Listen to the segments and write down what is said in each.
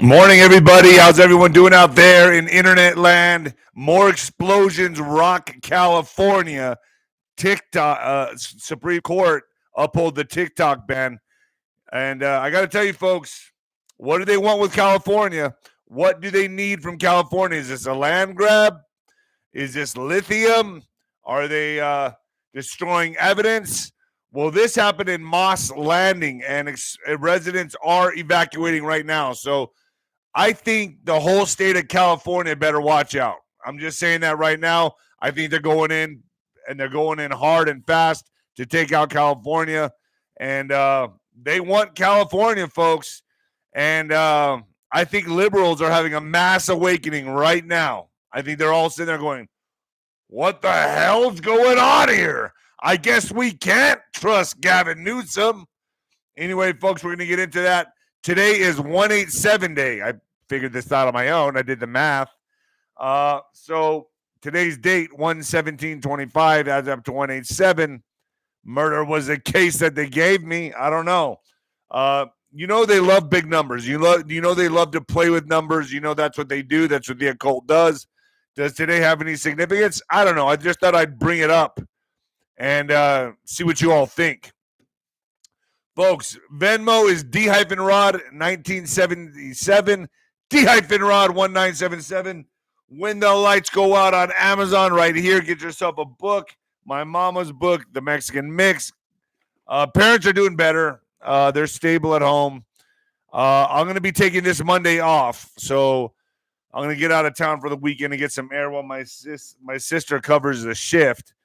Morning, everybody. How's everyone doing out there in internet land? More explosions rock California. TikTok, Supreme Court uphold the TikTok ban. And I got to tell you, folks, what do they want with California? What do they need from California? Is this a land grab? Is this lithium? Are they destroying evidence? Well, this happened in Moss Landing, and residents are evacuating right now. So I think the whole state of California better watch out. I'm just saying that right now. I think they're going in, and they're going in hard and fast to take out California. And they want California, folks. And I think liberals are having a mass awakening right now. I think they're all sitting there going, what the hell's going on here? I guess we can't trust Gavin Newsom. Anyway, folks, we're going to get into that. Today is 187 day. I figured this out on my own. I did the math. So today's date, 1/17/25, adds up to 187. Murder was a case that they gave me. I don't know. You know they love big numbers. You know they love to play with numbers. You know that's what they do. That's what the occult does. Does today have any significance? I don't know. I just thought I'd bring it up and see what you all think. Folks, Venmo is 𝗑-Rod 1977, 𝗑-Rod 1977. When the lights go out on Amazon right here, get yourself a book. My mama's book, The Mexican Mix. Parents are doing better. They're stable at home. I'm going to be taking this Monday off, so I'm going to get out of town for the weekend and get some air while my sister covers the shift.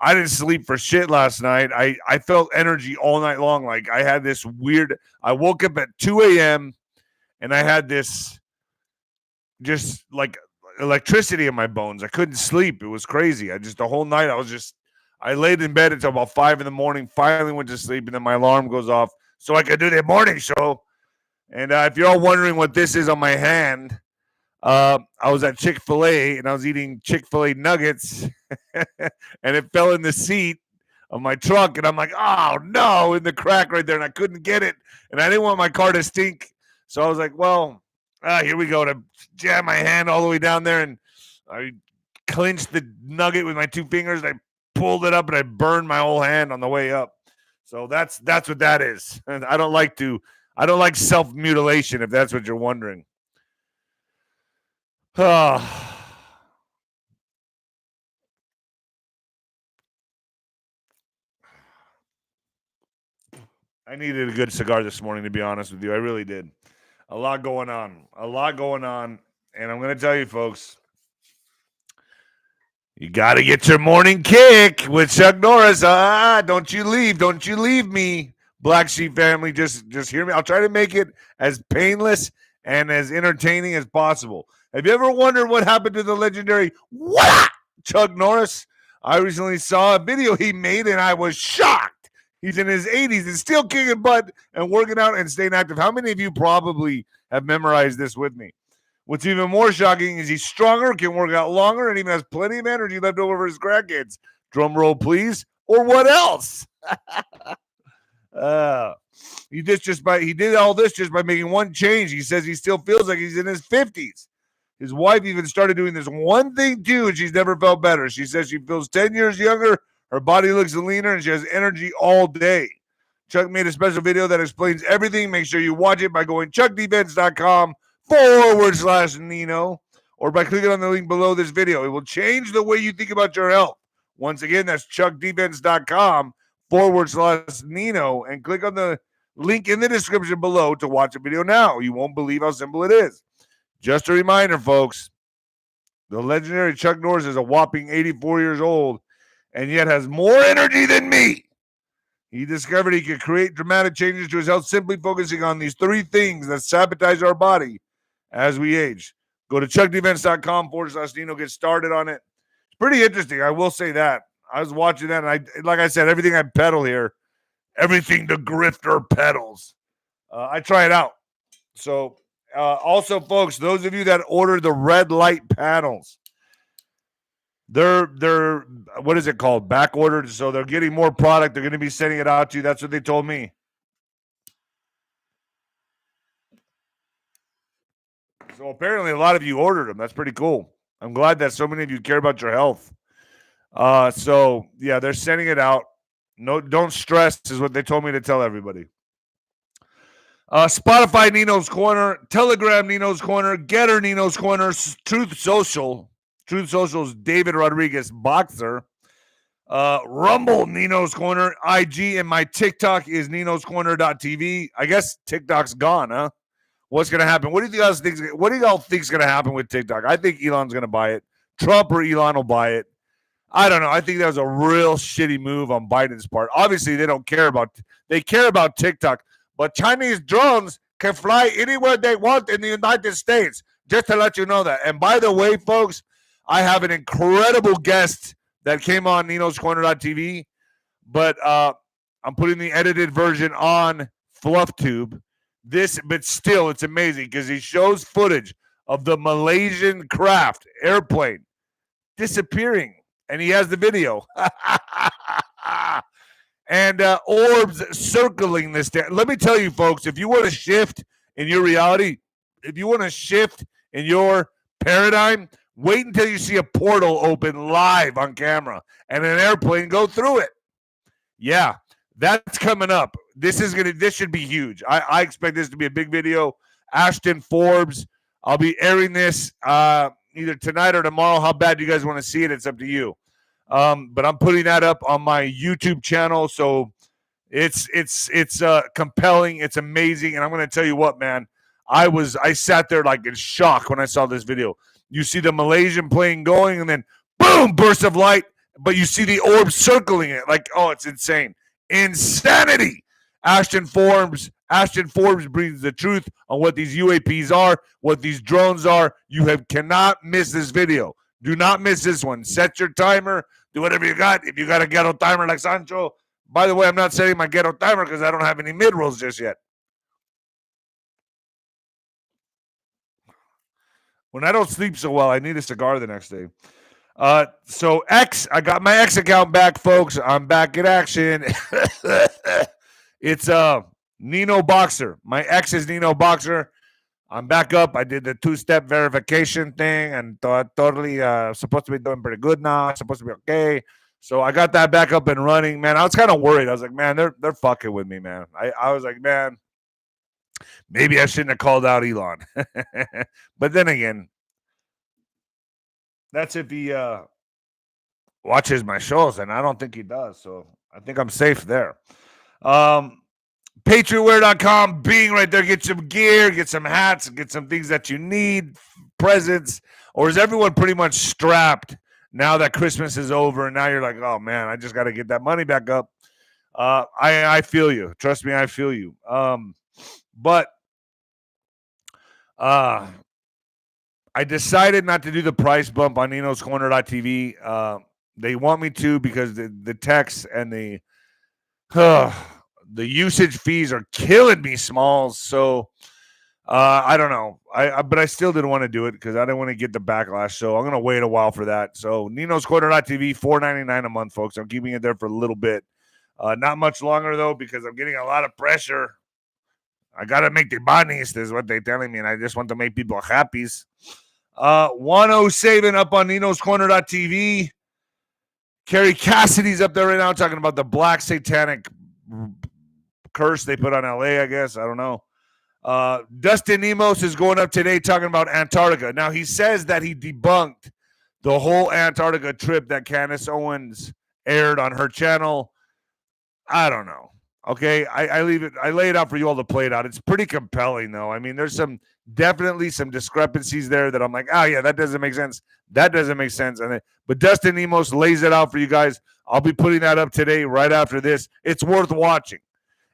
I didn't sleep for shit last night. I felt energy all night long. Like I had this weird, I woke up at 2 a.m. and I had this just like electricity in my bones. I couldn't sleep. It was crazy. The whole night I laid in bed until about 5 a.m, finally went to sleep, and then my alarm goes off so I could do the morning show. And if you're all wondering what this is on my hand, I was at Chick-fil-A and I was eating Chick-fil-A nuggets and it fell in the seat of my truck, and I'm like, oh no, in the crack right there, and I couldn't get it, and I didn't want my car to stink, so I was like, well, here we go, to jam my hand all the way down there, and I clinched the nugget with my two fingers, and I pulled it up, and I burned my whole hand on the way up. So that's what that is. And I don't like self-mutilation, if that's what you're wondering. I needed a good cigar this morning, to be honest with you. I really did. A lot going on. And I'm going to tell you, folks, you got to get your morning kick with Chuck Norris. Don't you leave me, Black Sheep family. Just hear me. I'll try to make it as painless and as entertaining as possible. Have you ever wondered what happened to the legendary Chuck Norris? I recently saw a video he made, and I was shocked. He's in his 80s and still kicking butt and working out and staying active. How many of you probably have memorized this with me? What's even more shocking is he's stronger, can work out longer, and even has plenty of energy left over for his grandkids. Drum roll, please. Or what else? He did all this just by making one change. He says he still feels like he's in his 50s. His wife even started doing this one thing too, and she's never felt better. She says she feels 10 years younger, her body looks leaner, and she has energy all day. Chuck made a special video that explains everything. Make sure you watch it by going chuckdefense.com/Nino or by clicking on the link below this video. It will change the way you think about your health. Once again, that's chuckdefense.com/Nino, and click on the link in the description below to watch the video now. You won't believe how simple it is. Just a reminder, folks, the legendary Chuck Norris is a whopping 84 years old and yet has more energy than me. He discovered he could create dramatic changes to his health simply focusing on these three things that sabotage our body as we age. Go to chuckdefense.com/Nino, get started on it. It's pretty interesting. I will say that. I was watching that, and like I said, everything I peddle here, everything the grifter peddles, I try it out. So, also, folks, those of you that order the red light panels, they're what is it called? Back ordered. So they're getting more product. They're going to be sending it out to you. That's what they told me. So apparently a lot of you ordered them. That's pretty cool. I'm glad that so many of you care about your health. So yeah, they're sending it out. No, don't stress is what they told me to tell everybody. Spotify Nino's Corner, Telegram Nino's Corner, Getter Nino's Corner, Truth Social's David Rodriguez Boxer, Rumble Nino's Corner, IG, and my TikTok is ninoscorner.tv. I guess TikTok's gone, huh? What's going to happen? What do you guys think? What do y'all think is going to happen with TikTok? I think Elon's going to buy it. Trump or Elon will buy it. I don't know. I think that was a real shitty move on Biden's part. Obviously, they care about TikTok, but Chinese drones can fly anywhere they want in the United States. Just to let you know that. And by the way, folks, I have an incredible guest that came on ninoscorner.tv, but I'm putting the edited version on FluffTube. But still, it's amazing because he shows footage of the Malaysian craft airplane disappearing, and he has the video. And orbs circling this. Let me tell you, folks, if you want to shift in your reality, if you want to shift in your paradigm, wait until you see a portal open live on camera and an airplane go through it. Yeah, that's coming up. This should be huge. I expect this to be a big video. Ashton Forbes. I'll be airing this either tonight or tomorrow. How bad do you guys want to see it? It's up to you. But I'm putting that up on my YouTube channel, so it's compelling. It's amazing, and I'm going to tell you what, man. I sat there like in shock when I saw this video. You see the Malaysian plane going, and then boom, burst of light. But you see the orb circling it. Like, oh, it's insane. Insanity. Ashton Forbes brings the truth on what these UAPs are, what these drones are. You cannot miss this video. Do not miss this one. Set your timer. Do whatever you got. If you got a ghetto timer like Sancho. By the way, I'm not setting my ghetto timer because I don't have any mid-rolls just yet. When I don't sleep so well, I need a cigar the next day. So I got my X account back, folks. I'm back in action. It's Nino Boxer. My X is Nino Boxer. I'm back up. I did the 2-step verification thing, and totally supposed to be doing pretty good now. Supposed to be okay. So I got that back up and running, man. I was kind of worried. I was like, man, they're fucking with me, man. I was like, man, maybe I shouldn't have called out Elon. But then again, that's if he watches my shows, and I don't think he does. So I think I'm safe there. PatriotWear.com, being right there. Get some gear, get some hats, get some things that you need, presents. Or is everyone pretty much strapped now that Christmas is over and now you're like, oh, man, I just got to get that money back up? I feel you. Trust me, I feel you. But I decided not to do the price bump on ninoscorner.tv. They want me to because the text and the usage fees are killing me, Smalls. So I don't know. But I still didn't want to do it because I didn't want to get the backlash. So I'm going to wait a while for that. So ninoscorner.tv, $4.99 a month, folks. I'm keeping it there for a little bit. Not much longer, though, because I'm getting a lot of pressure. I got to make the monies, is what they're telling me, and I just want to make people happy. 107 up on ninoscorner.tv. Carrie Cassidy's up there right now talking about the black satanic curse they put on LA, I guess. I don't know. Dustin Nemos is going up today talking about Antarctica. Now, he says that he debunked the whole Antarctica trip that Candace Owens aired on her channel. I don't know. Okay, I leave it. I lay it out for you all to play it out. It's pretty compelling, though. I mean, there's definitely some discrepancies there that I'm like, oh yeah, that doesn't make sense. That doesn't make sense. But Dustin Nemos lays it out for you guys. I'll be putting that up today, right after this. It's worth watching.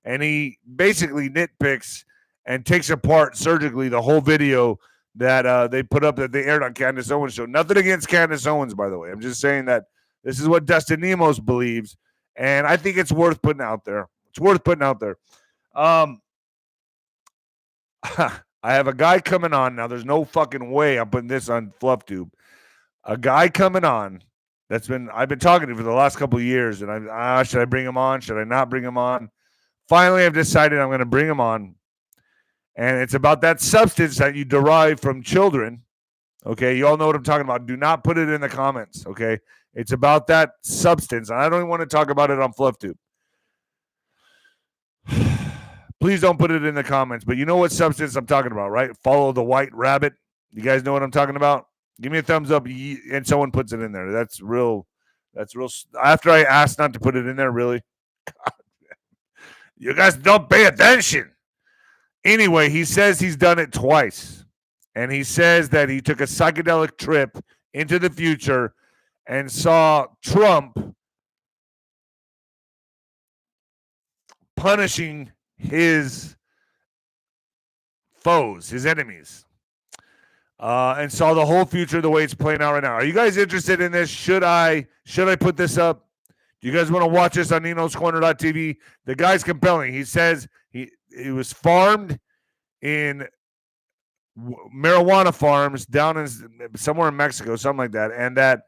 And he basically nitpicks and takes apart surgically the whole video that they put up that they aired on Candace Owens' show. Nothing against Candace Owens, by the way. I'm just saying that this is what Dustin Nemos believes, and I think it's worth putting out there. It's worth putting out there. I have a guy coming on now. There's no fucking way I'm putting this on FluffTube. A guy coming on I've been talking to for the last couple of years, and should I bring him on? Should I not bring him on? Finally, I've decided I'm going to bring him on. And it's about that substance that you derive from children. Okay, you all know what I'm talking about. Do not put it in the comments, okay? It's about that substance. And I don't even want to talk about it on FluffTube. Please don't put it in the comments. But you know what substance I'm talking about, right? Follow the white rabbit. You guys know what I'm talking about? Give me a thumbs up and someone puts it in there. That's real. After I asked not to put it in there, really? God, you guys don't pay attention. Anyway, he says he's done it twice. And he says that he took a psychedelic trip into the future and saw Trump punishing his foes, his enemies, and saw the whole future the way it's playing out right now. Are you guys interested in this? Should I put this up? Do you guys want to watch this on 𝗏𝗏𝗏𝗏? The guy's compelling. He says he was farmed in marijuana farms down in somewhere in Mexico, something like that, and that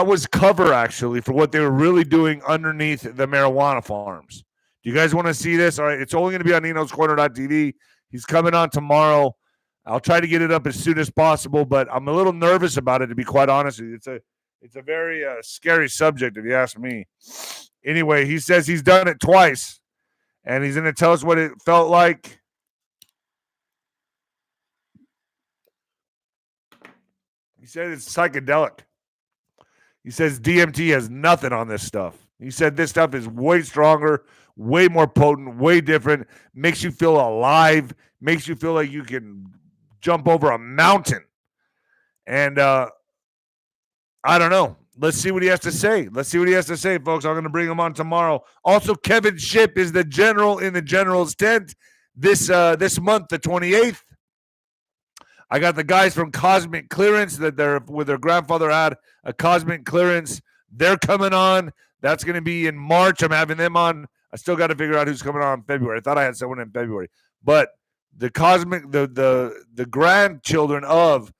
was cover actually for what they were really doing underneath the marijuana farms. Do you guys want to see this? All right, it's only going to be on 𝗏𝗏𝗏𝗏. He's coming on tomorrow. I'll try to get it up as soon as possible, but I'm a little nervous about it, to be quite honest with you. It's a very scary subject, if you ask me. Anyway, he says he's done it twice, and he's going to tell us what it felt like. He said it's psychedelic. He says DMT has nothing on this stuff. He said this stuff is way stronger, way more potent, way different, makes you feel alive, makes you feel like you can jump over a mountain. And I don't know. Let's see what he has to say. Folks. I'm going to bring him on tomorrow. Also, Kevin Shipp is the general in the general's tent this month, the 28th. I got the guys from Cosmic Clearance that with their grandfather had a Cosmic Clearance. They're coming on. That's going to be in March. I'm having them on. I still got to figure out who's coming on in February. I thought I had someone in February. But the grandchildren of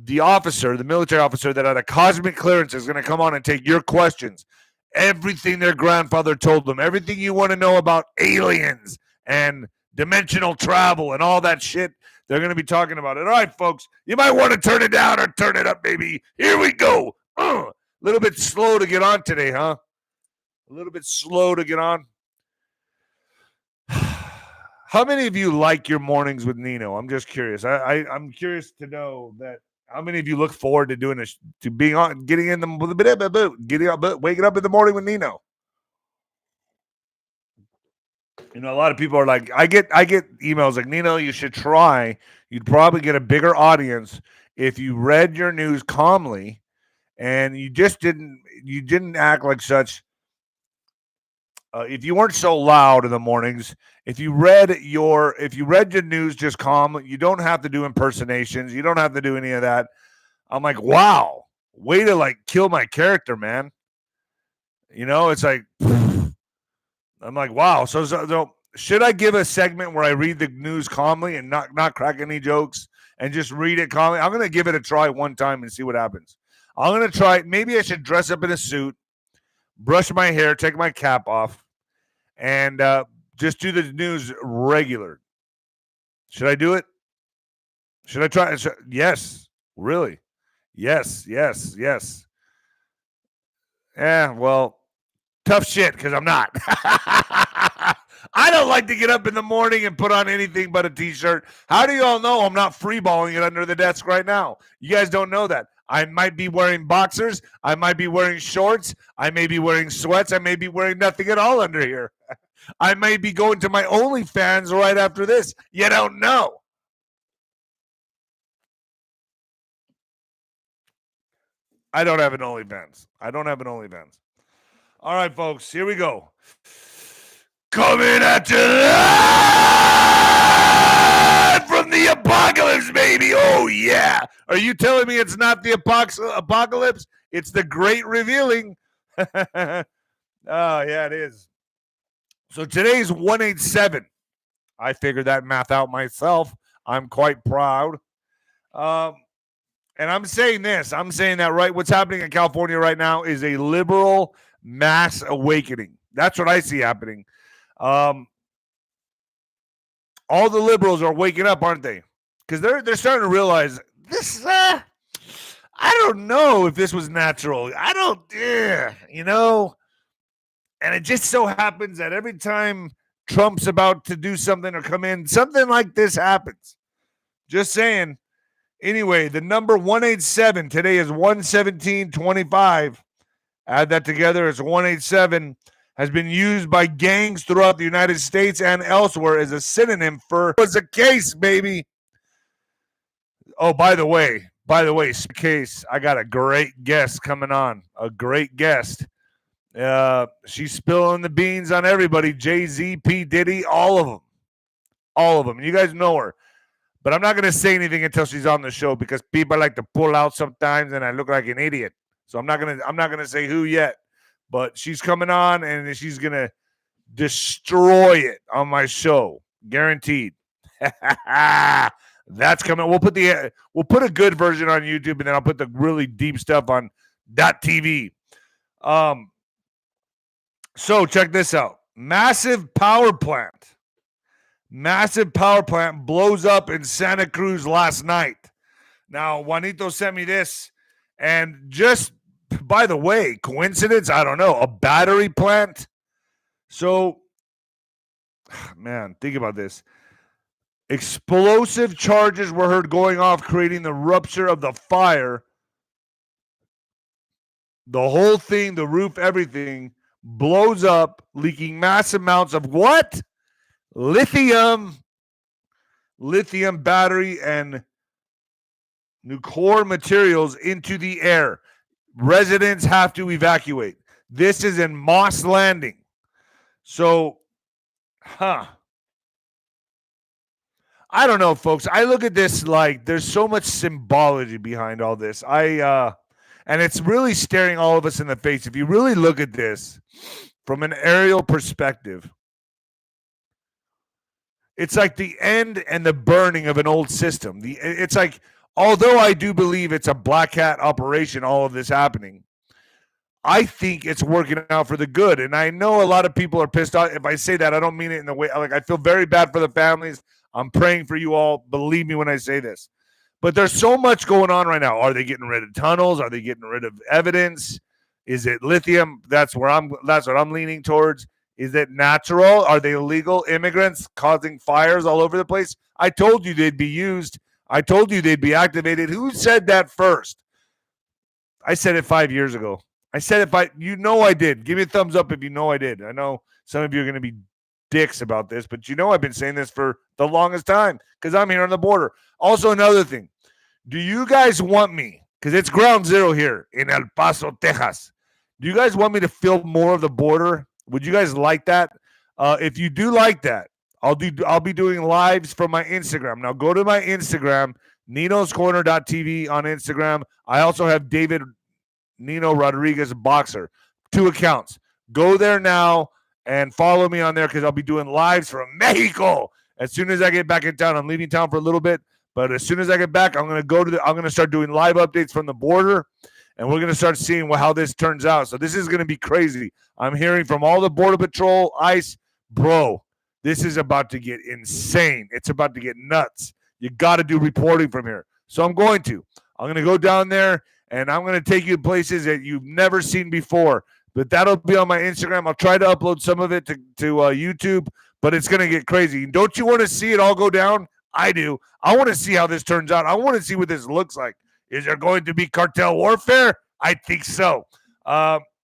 the officer, the military officer that had a Cosmic Clearance is going to come on and take your questions. Everything their grandfather told them. Everything you want to know about aliens and dimensional travel and all that shit. They're going to be talking about it. All right, folks. You might want to turn it down or turn it up, baby. Here we go. A little bit slow to get on today, huh? A little bit slow to get on. How many of you like your mornings with Nino? I'm just curious. I'm curious to know that. How many of you look forward to doing this, to being on, waking up in the morning with Nino? You know, a lot of people are like, I get emails like, Nino, you should try. You'd probably get a bigger audience if you read your news calmly and you didn't act like such. If you weren't so loud in the mornings, if you read your news just calm, you don't have to do impersonations. You don't have to do any of that. I'm like, wow, way to like kill my character, man. You know, it's like, I'm like, wow. So should I give a segment where I read the news calmly and not crack any jokes and just read it calmly? I'm going to give it a try one time and see what happens. I'm going to try. Maybe I should dress up in a suit, brush my hair, take my cap off, and just do the news regular. Should I do it? Should I try? Yes. Really? Yes. Yeah, well, tough shit because I'm not. I don't like to get up in the morning and put on anything but a t-shirt. How do you all know I'm not freeballing it under the desk right now? You guys don't know that. I might be wearing boxers. I might be wearing shorts. I may be wearing sweats. I may be wearing nothing at all under here. I may be going to my OnlyFans right after this. You don't know. I don't have an OnlyFans. All right, folks, here we go. Coming at you live from the apocalypse, baby. Oh, yeah. Are you telling me it's not the apocalypse? It's the great revealing. Oh, yeah, it is. So today's 187. I figured that math out myself. I'm quite proud. And I'm saying that right, what's happening in California right now is a liberal mass awakening. That's what I see happening. all the liberals are waking up, aren't they? Because they're starting to realize this. I don't know if this was natural. I don't, you know. And it just so happens that every time Trump's about to do something or come in, something like this happens. Just saying. Anyway, the number 187 today is 11725. Add that together, it's 187. Has been used by gangs throughout the United States and elsewhere as a synonym for was a case, baby. Oh, by the way, case, I got a great guest coming on. A great guest. She's spilling the beans on everybody. Jay-Z, P. Diddy, all of them. All of them. You guys know her. But I'm not going to say anything until she's on the show because people like to pull out sometimes and I look like an idiot. So I'm not gonna say who yet. But she's coming on and she's going to destroy it on my show. Guaranteed. That's coming. We'll put a good version on YouTube and then I'll put the really deep stuff on .tv. So check this out. Massive power plant blows up in Santa Cruz last night. Now, Juanito sent me this. And just, by the way, coincidence? I don't know. A battery plant? So, man, think about this. Explosive charges were heard going off, creating the rupture of the fire. The whole thing, the roof, everything, blows up, leaking mass amounts of what? Lithium battery and nuclear materials into the air. Residents have to evacuate. This is in Moss Landing. So, I don't know, folks. I look at this like there's so much symbology behind all this. And it's really staring all of us in the face. If you really look at this from an aerial perspective, it's like the end and the burning of an old system. It's like, although I do believe it's a black hat operation, all of this happening, I think it's working out for the good. And I know a lot of people are pissed off. If I say that, I don't mean it in the way, like I feel very bad for the families. I'm praying for you all. Believe me when I say this. But there's so much going on right now. Are they getting rid of tunnels? Are they getting rid of evidence? Is it lithium? That's what I'm leaning towards. Is it natural? Are they illegal immigrants causing fires all over the place? I told you they'd be used. I told you they'd be activated. Who said that first? I said it 5 years ago. I said I did. Give me a thumbs up if you know I did. I know some of you are going to be dicks about this, but I've been saying this for the longest time because I'm here on the border. Also, another thing. Do you guys want me, because it's ground zero here in El Paso, Texas. Do you guys want me to film more of the border? Would you guys like that? If you do like that, I'll be doing lives from my Instagram. Now go to my Instagram, ninoscorner.tv on Instagram. I also have David Nino Rodriguez Boxer, 2 accounts. Go there now and follow me on there because I'll be doing lives from Mexico. As soon as I get back in town, I'm leaving town for a little bit, but as soon as I get back, I'm going to start doing live updates from the border, and we're going to start seeing how this turns out. So this is going to be crazy. I'm hearing from all the Border Patrol, ICE, bro, this is about to get insane. It's about to get nuts. You got to do reporting from here. So I'm going to go down there, and I'm going to take you to places that you've never seen before. But that'll be on my Instagram. I'll try to upload some of it to YouTube, but it's going to get crazy. Don't you want to see it all go down? I do. I want to see how this turns out. I want to see what this looks like. Is there going to be cartel warfare? I think so.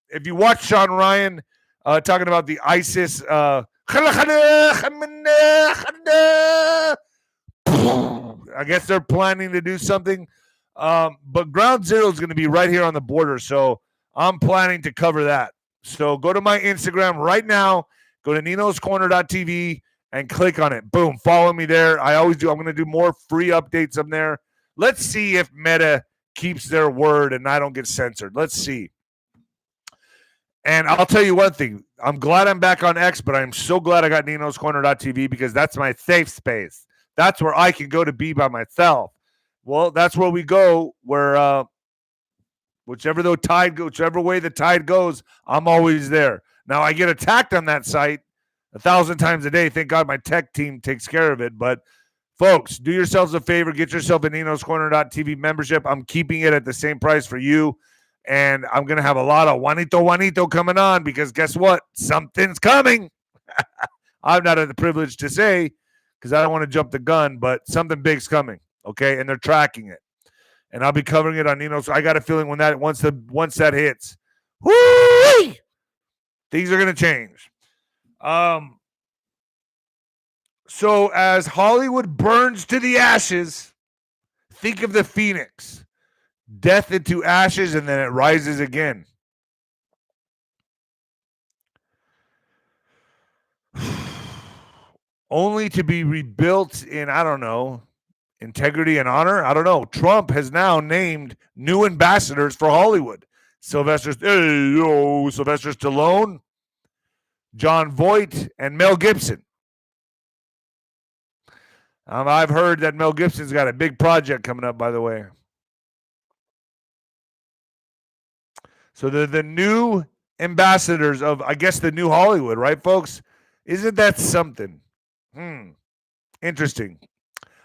If you watch Sean Ryan talking about the ISIS, I guess they're planning to do something. But ground zero is going to be right here on the border. So I'm planning to cover that. So go to my Instagram right now. Go to ninoscorner.tv and click on it. Boom. Follow me there. I always do. I'm going to do more free updates on there. Let's see if Meta keeps their word and I don't get censored. Let's see. And I'll tell you one thing. I'm glad I'm back on X, but I'm so glad I got ninoscorner.tv because that's my safe space. That's where I can go to be by myself. Well, that's where we go where whichever way the tide goes, I'm always there. Now, I get attacked on that site 1,000 times a day. Thank God my tech team takes care of it. But folks, do yourselves a favor. Get yourself a Nino'sCorner.tv membership. I'm keeping it at the same price for you. And I'm going to have a lot of Juanito coming on because guess what? Something's coming. I'm not in the privilege to say because I don't want to jump the gun, but something big's coming, okay? And they're tracking it. And I'll be covering it on Nino. So I got a feeling when that once that hits, whoo, things are going to change. So as Hollywood burns to the ashes, think of the phoenix. Death into ashes, and then it rises again. Only to be rebuilt in, I don't know, integrity and honor? I don't know. Trump has now named new ambassadors for Hollywood. Sylvester Stallone, Jon Voight, and Mel Gibson. I've heard that Mel Gibson's got a big project coming up, by the way. So they're the new ambassadors of, I guess, the new Hollywood, right, folks? Isn't that something? Interesting.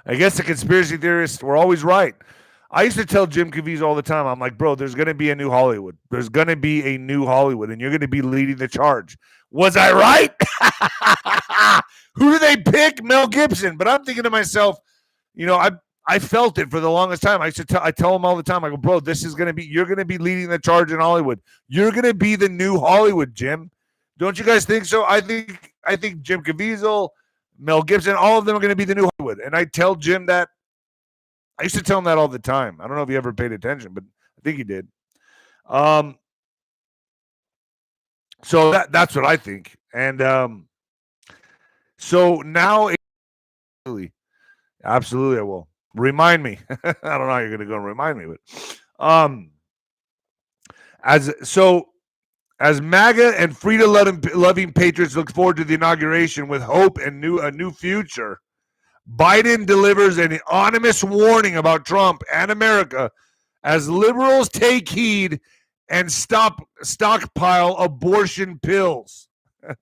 I guess the conspiracy theorists were always right. I used to tell 𝗀𝗶𝗶𝗹 all the time, I'm like, bro, there's going to be a new Hollywood. There's going to be a new Hollywood, and you're going to be leading the charge. Was I right? Who do they pick? Mel Gibson. But I'm thinking to myself, you know, I felt it for the longest time. I tell them all the time, I go, bro, this is going to be, you're going to be leading the charge in Hollywood. You're going to be the new Hollywood, Jim. Don't you guys think so? I think 𝗀𝗶𝗶𝗹, Mel Gibson, all of them are going to be the new Hollywood. And I tell Jim that. I used to tell him that all the time. I don't know if he ever paid attention, but I think he did. So that's what I think. And so now, absolutely I will. Remind me. I don't know how you're going to go and remind me, but as MAGA and freedom-loving patriots look forward to the inauguration with hope and a new future, Biden delivers an ominous warning about Trump and America as liberals take heed and stockpile abortion pills.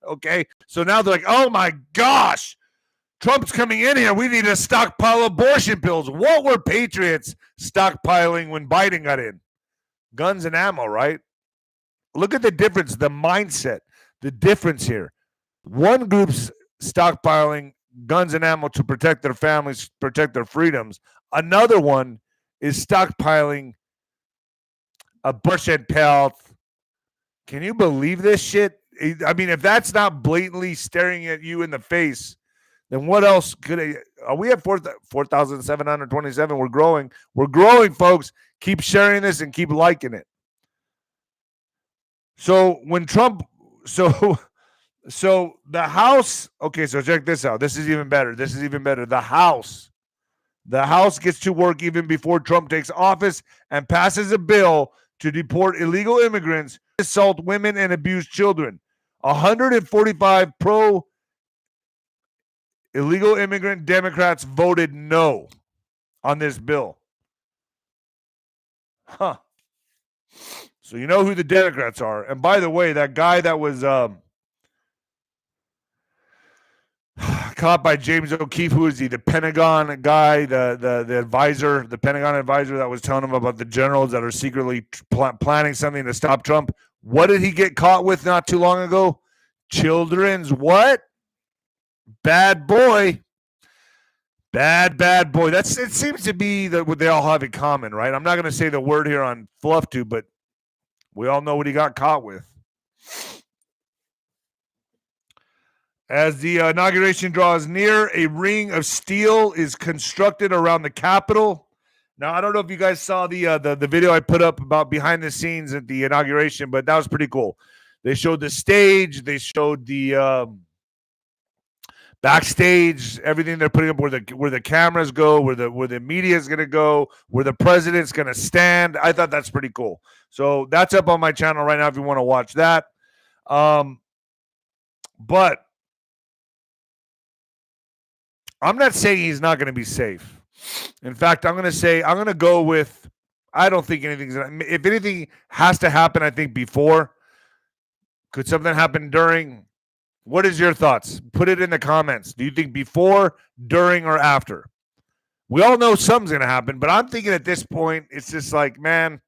Okay? So now they're like, oh my gosh, Trump's coming in here. We need to stockpile abortion pills. What were patriots stockpiling when Biden got in? Guns and ammo, right? Look at the difference, the mindset, the difference here. One group's stockpiling guns and ammo to protect their families, protect their freedoms. Another one is stockpiling abortion pills. Can you believe this shit? I mean, if that's not blatantly staring at you in the face, then what else could it? We have 4,727. We're growing. We're growing, folks. Keep sharing this and keep liking it. So when Trump, so the House, okay, so check this out. This is even better. The House gets to work even before Trump takes office and passes a bill to deport illegal immigrants, assault women, and abuse children. 145 pro-illegal immigrant Democrats voted no on this bill. Huh. So you know who the Democrats are. And by the way, that guy that was caught by James O'Keefe, who is he? The Pentagon guy, the advisor, the Pentagon advisor that was telling him about the generals that are secretly planning something to stop Trump. What did he get caught with not too long ago? Children's what? Bad boy. Bad boy. It seems to be what they all have in common, right? I'm not going to say the word here on FluffTube, but we all know what he got caught with. As the inauguration draws near, a ring of steel is constructed around the Capitol. Now, I don't know if you guys saw the video I put up about behind the scenes at the inauguration, but that was pretty cool. They showed the stage. They showed the backstage, everything they're putting up, where the cameras go, where the media is going to go, where the president's going to stand. I thought that's pretty cool. So that's up on my channel right now if you want to watch that. But I'm not saying he's not going to be safe. In fact, I'm going to go with, I don't think if anything has to happen, I think before. Could something happen during? What is your thoughts? Put it in the comments. Do you think before, during, or after? We all know something's going to happen, but I'm thinking at this point, it's just like, man,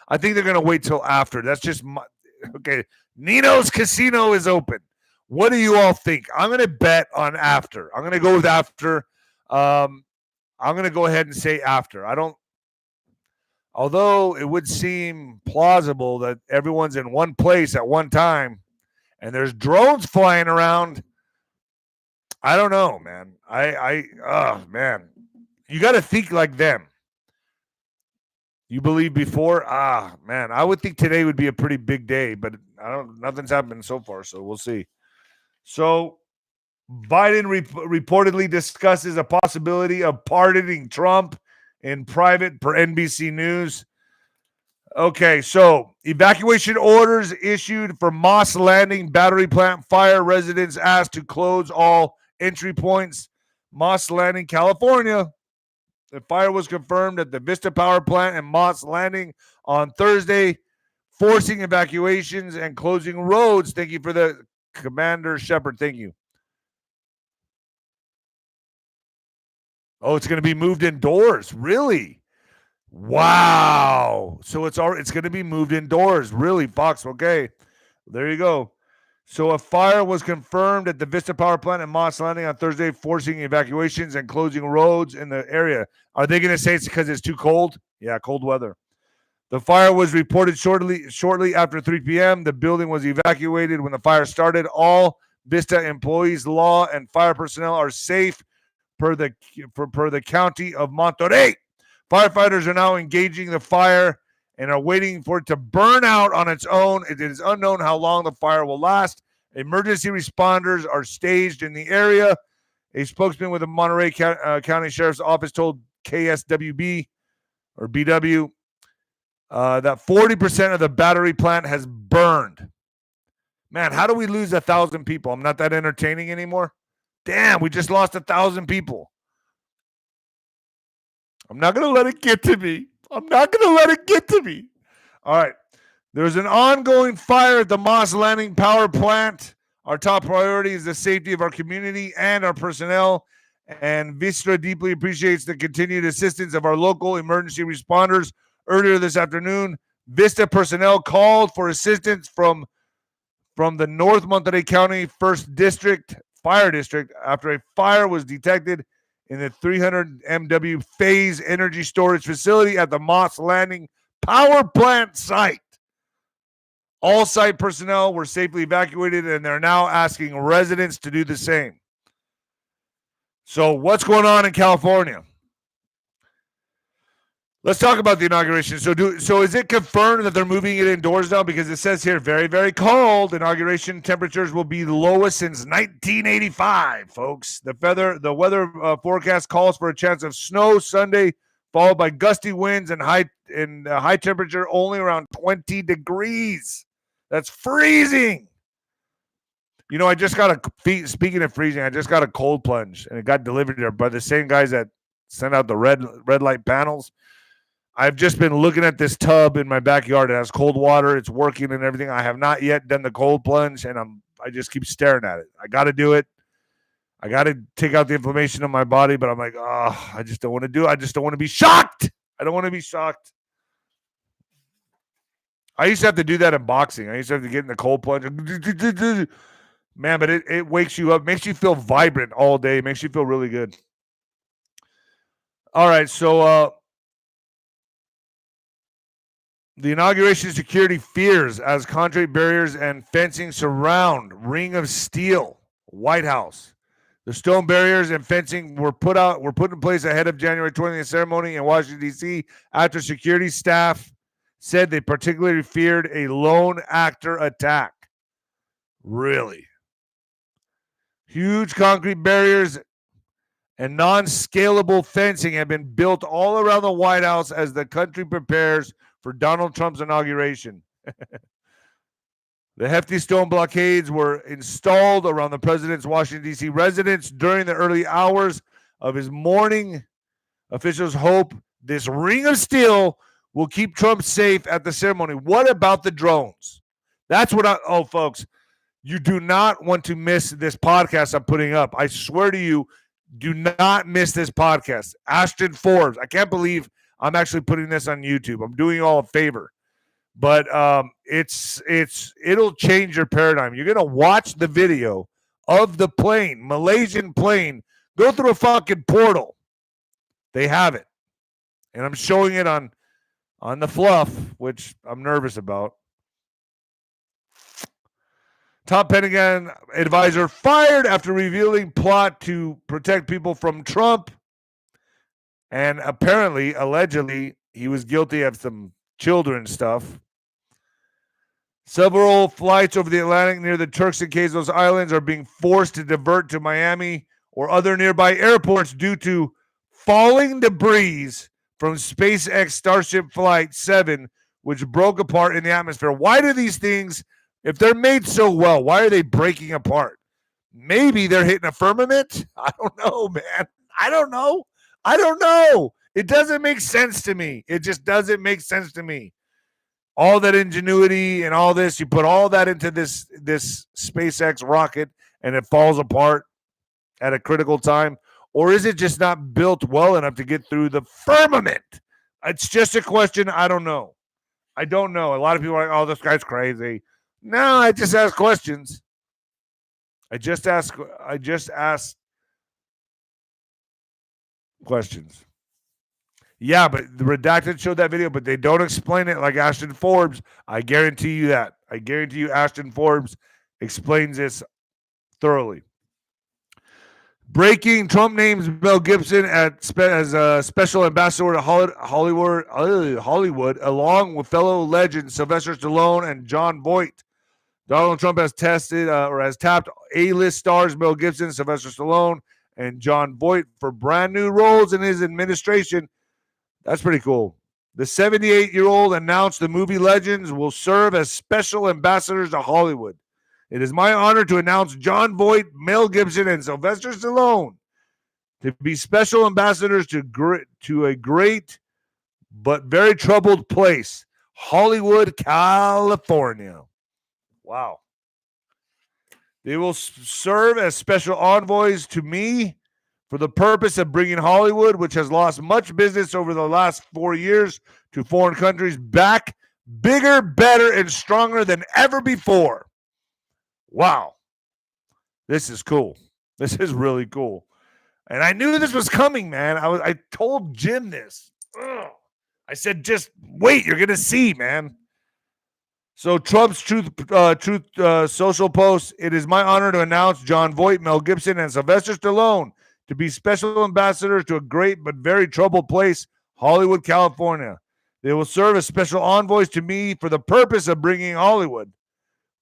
I think they're going to wait till after. That's just my, okay. Nino's casino is open. What do you all think? I'm going to bet on after. I'm going to go with after. I'm going to go ahead and say after. Although it would seem plausible that everyone's in one place at one time and there's drones flying around. I don't know, man. Oh, man. You got to think like them. You believe before? Ah, man. I would think today would be a pretty big day, but nothing's happened so far, so we'll see. So Biden reportedly discusses a possibility of pardoning Trump in private per NBC News. Okay, so evacuation orders issued for Moss Landing battery plant fire. Residents asked to close all entry points. Moss Landing, California. The fire was confirmed at the Vista Power Plant and Moss Landing on Thursday, forcing evacuations and closing roads. Thank you for the Commander Shepard. Thank you. Oh, it's going to be moved indoors. Really? Wow. So it's going to be moved indoors. Really, Fox. Okay. There you go. So a fire was confirmed at the Vista Power Plant in Moss Landing on Thursday, forcing evacuations and closing roads in the area. Are they going to say it's because it's too cold? Yeah, cold weather. The fire was reported shortly after 3 p.m. The building was evacuated when the fire started. All Vista employees, law, and fire personnel are safe per the county of Monterey. Firefighters are now engaging the fire and are waiting for it to burn out on its own. It is unknown how long the fire will last. Emergency responders are staged in the area. A spokesman with the Monterey County Sheriff's Office told KSWB or BW that 40% of the battery plant has burned. Man, how do we lose 1,000 people? I'm not that entertaining anymore. Damn, we just lost 1,000 people. I'm not going to let it get to me. All right. There's an ongoing fire at the Moss Landing Power Plant. Our top priority is the safety of our community and our personnel. And Vista deeply appreciates the continued assistance of our local emergency responders. Earlier this afternoon, Vista personnel called for assistance from the North Monterey County 1st District Fire District after a fire was detected in the 300 MW phase energy storage facility at the Moss Landing Power Plant site. All site personnel were safely evacuated, and they're now asking residents to do the same. So what's going on in California? Let's talk about the inauguration. So is it confirmed that they're moving it indoors now? Because it says here, very, very cold. Inauguration temperatures will be the lowest since 1985, folks. The weather forecast calls for a chance of snow Sunday, followed by gusty winds and high temperature only around 20 degrees. That's freezing. You know, speaking of freezing, I just got a cold plunge, and it got delivered there by the same guys that sent out the red light panels. I've just been looking at this tub in my backyard. It has cold water. It's working and everything. I have not yet done the cold plunge, and I just keep staring at it. I got to do it. I got to take out the inflammation in my body, but I'm like, oh, I just don't want to do it. I just don't want to be shocked. I don't want to be shocked. I used to have to do that in boxing. I used to have to get in the cold plunge. Man, but it wakes you up, makes you feel vibrant all day, makes you feel really good. All right, so the inauguration security fears as concrete barriers and fencing surround Ring of Steel White House. The stone barriers and fencing were put in place ahead of January 20th ceremony in Washington, D.C. after security staff said they particularly feared a lone actor attack. Really? Huge concrete barriers and non-scalable fencing have been built all around the White House as the country prepares for Donald Trump's inauguration. The hefty stone blockades were installed around the president's Washington, D.C. residence during the early hours of his morning. Officials hope this ring of steel will keep Trump safe at the ceremony. What about the drones? That's what folks, You do not want to miss this podcast I'm putting up. I swear to you, do not miss this podcast. Ashton Forbes. I can't believe I'm actually putting this on YouTube. I'm doing you all a favor. But it'll change your paradigm. You're gonna watch the video of the plane, Malaysian plane, go through a fucking portal. They have it. And I'm showing it on the fluff, which I'm nervous about. Top Pentagon advisor fired after revealing plot to protect people from Trump. And apparently, allegedly, he was guilty of some children stuff. Several flights over the Atlantic near the 𝗀𝗃 and 𝘂𝗧𝗂𝗏 Islands are being forced to divert to Miami or other nearby airports due to falling debris from SpaceX Starship Flight 7, which broke apart in the atmosphere. Why do these things, if they're made so well, why are they breaking apart? Maybe they're hitting a firmament? I don't know, man. I don't know. It doesn't make sense to me. It just doesn't make sense to me. All that ingenuity and all this, you put all that into this SpaceX rocket and it falls apart at a critical time? Or is it just not built well enough to get through the firmament? It's just a question. I don't know. I don't know. A lot of people are like, oh, this guy's crazy. No, I just ask questions. I just ask questions. Yeah, but the redacted showed that video, but they don't explain it like Ashton Forbes. I guarantee you that. I guarantee you Ashton Forbes explains this thoroughly. Breaking, Trump names Mel Gibson as a special ambassador to Hollywood, along with fellow legends Sylvester Stallone and Jon Voight. Donald Trump has tapped A-list stars Mel Gibson, Sylvester Stallone, and Jon Voight for brand new roles in his administration. That's pretty cool. The 78-year-old announced the movie legends will serve as special ambassadors to Hollywood. It is my honor to announce Jon Voight, Mel Gibson, and Sylvester Stallone to be special ambassadors to a great but very troubled place, Hollywood, California. Wow. They will serve as special envoys to me for the purpose of bringing Hollywood, which has lost much business over the last 4 years, to foreign countries, back bigger, better, and stronger than ever before. Wow. This is cool. This is really cool. And I knew this was coming, man. I told Jim this. Ugh. I said, just wait. You're going to see, man. So Trump's Truth social post, it is my honor to announce Jon Voight, Mel Gibson, and Sylvester Stallone to be special ambassadors to a great but very troubled place, Hollywood, California. They will serve as special envoys to me for the purpose of bringing Hollywood,